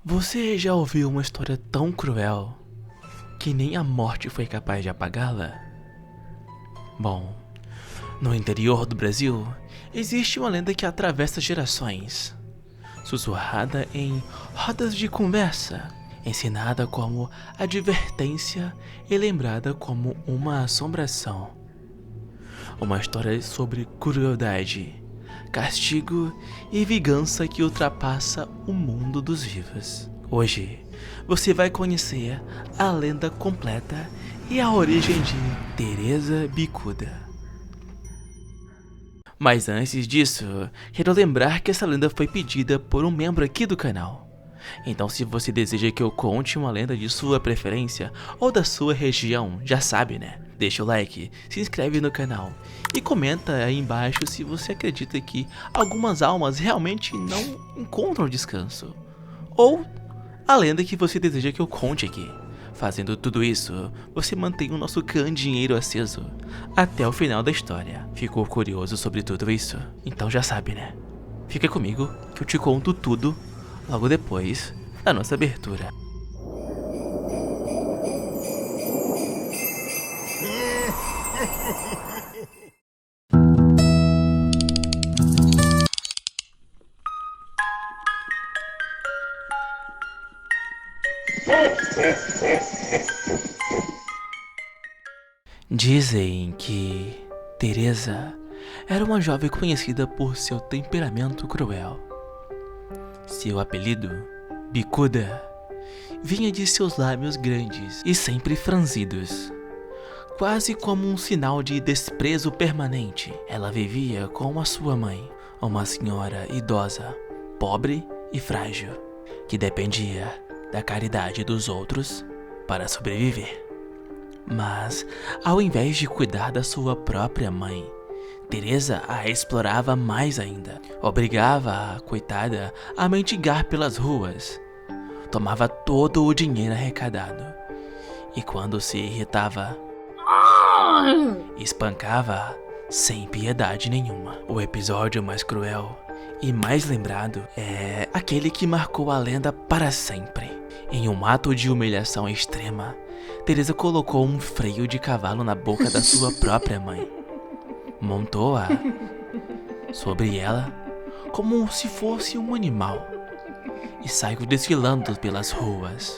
Você já ouviu uma história tão cruel que nem a morte foi capaz de apagá-la? Bom, no interior do Brasil existe uma lenda que atravessa gerações, sussurrada em rodas de conversa, ensinada como advertência e lembrada como uma assombração. Uma história sobre crueldade, castigo e vingança que ultrapassa o mundo dos vivos. Hoje, você vai conhecer a lenda completa e a origem de Teresa Bicuda. Mas antes disso, quero lembrar que essa lenda foi pedida por um membro aqui do canal. Então, se você deseja que eu conte uma lenda de sua preferência ou da sua região, já sabe, né? Deixa o like, se inscreve no canal e comenta aí embaixo se você acredita que algumas almas realmente não encontram descanso, ou a lenda que você deseja que eu conte aqui. Fazendo tudo isso, você mantém o nosso candeeiro aceso até o final da história. Ficou curioso sobre tudo isso? Então já sabe, né? Fica comigo que eu te conto tudo logo depois da nossa abertura. Dizem que Teresa era uma jovem conhecida por seu temperamento cruel. Seu apelido, Bicuda, vinha de seus lábios grandes e sempre franzidos, quase como um sinal de desprezo permanente. Ela vivia com a sua mãe, uma senhora idosa, pobre e frágil, que dependia da caridade dos outros para sobreviver. Mas, ao invés de cuidar da sua própria mãe, Teresa a explorava mais ainda. Obrigava a coitada a mendigar pelas ruas. Tomava todo o dinheiro arrecadado. E quando se irritava, espancava sem piedade nenhuma. O episódio mais cruel e mais lembrado é aquele que marcou a lenda para sempre. Em um ato de humilhação extrema, Teresa colocou um freio de cavalo na boca da sua própria mãe. Montou-a sobre ela como se fosse um animal e saiu desfilando pelas ruas.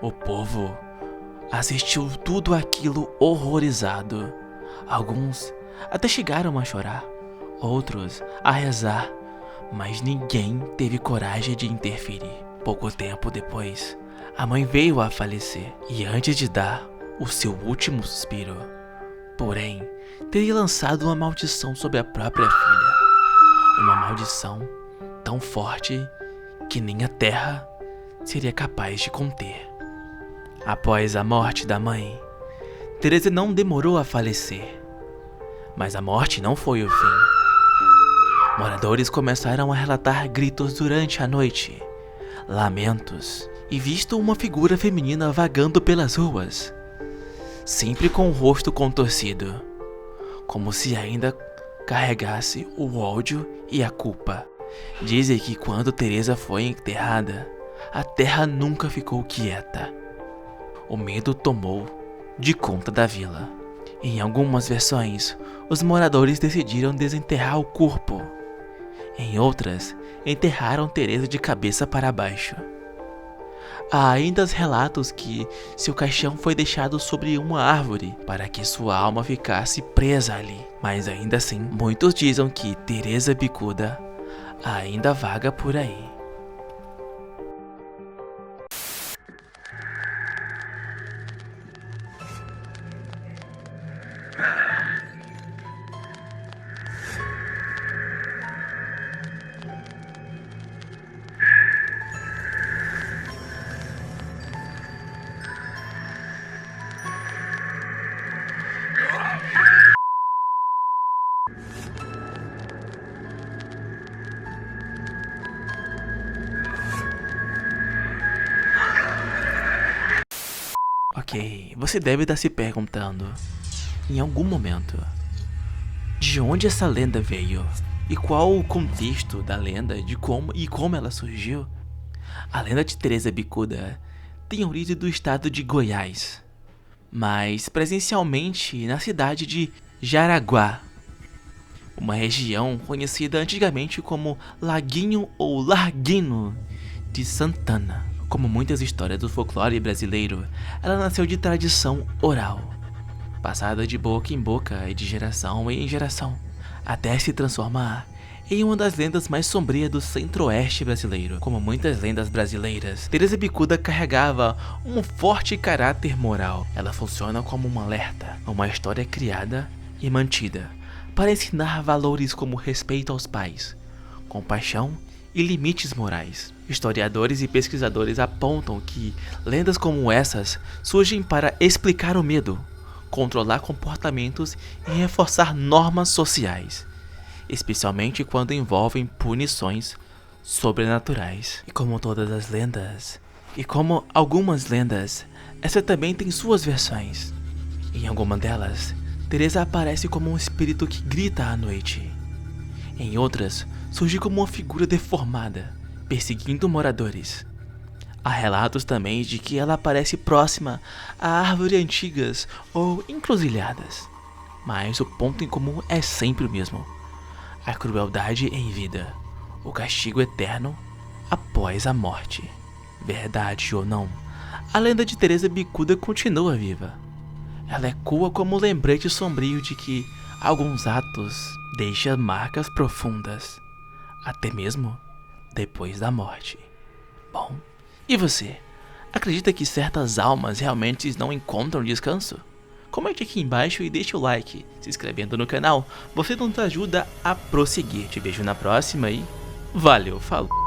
O povo assistiu tudo aquilo horrorizado. Alguns até chegaram a chorar, outros a rezar, mas ninguém teve coragem de interferir. Pouco tempo depois, a mãe veio a falecer e antes de dar o seu último suspiro, porém, teria lançado uma maldição sobre a própria filha. Uma maldição tão forte que nem a terra seria capaz de conter. Após a morte da mãe, Teresa não demorou a falecer. Mas a morte não foi o fim. Moradores começaram a relatar gritos durante a noite, lamentos e visto uma figura feminina vagando pelas ruas, sempre com o rosto contorcido, como se ainda carregasse o ódio e a culpa. Dizem que quando Teresa foi enterrada, a terra nunca ficou quieta. O medo tomou de conta da vila. Em algumas versões, os moradores decidiram desenterrar o corpo. Em outras, enterraram Teresa de cabeça para baixo. Há ainda relatos que seu caixão foi deixado sobre uma árvore para que sua alma ficasse presa ali. Mas ainda assim, muitos dizem que Teresa Bicuda ainda vaga por aí. Ok, você deve estar se perguntando, em algum momento, de onde essa lenda veio e qual o contexto da lenda, de como ela surgiu. A lenda de Teresa Bicuda tem origem do estado de Goiás, mas presencialmente na cidade de Jaraguá, uma região conhecida antigamente como Laguinho ou Larguino de Santana. Como muitas histórias do folclore brasileiro, ela nasceu de tradição oral, passada de boca em boca e de geração em geração, até se transformar em uma das lendas mais sombrias do centro-oeste brasileiro. Como muitas lendas brasileiras, Teresa Bicuda carregava um forte caráter moral. Ela funciona como um alerta, uma história criada e mantida para ensinar valores como respeito aos pais, compaixão e limites morais. Historiadores e pesquisadores apontam que lendas como essas surgem para explicar o medo, controlar comportamentos e reforçar normas sociais, especialmente quando envolvem punições sobrenaturais. E como todas as lendas, e como algumas lendas, essa também tem suas versões. Em alguma delas, Teresa aparece como um espírito que grita à noite. Em outras, surge como uma figura deformada, perseguindo moradores. Há relatos também de que ela aparece próxima a árvores antigas ou encruzilhadas, mas o ponto em comum é sempre o mesmo: a crueldade em vida, o castigo eterno após a morte. Verdade ou não, a lenda de Teresa Bicuda continua viva. Ela ecoa como um lembrete sombrio de que alguns atos deixam marcas profundas, até mesmo depois da morte. Bom, e você? Acredita que certas almas realmente não encontram descanso? Comente aqui embaixo e deixe o like. Se inscrevendo no canal, você nos ajuda a prosseguir. Te vejo na próxima e valeu, falou!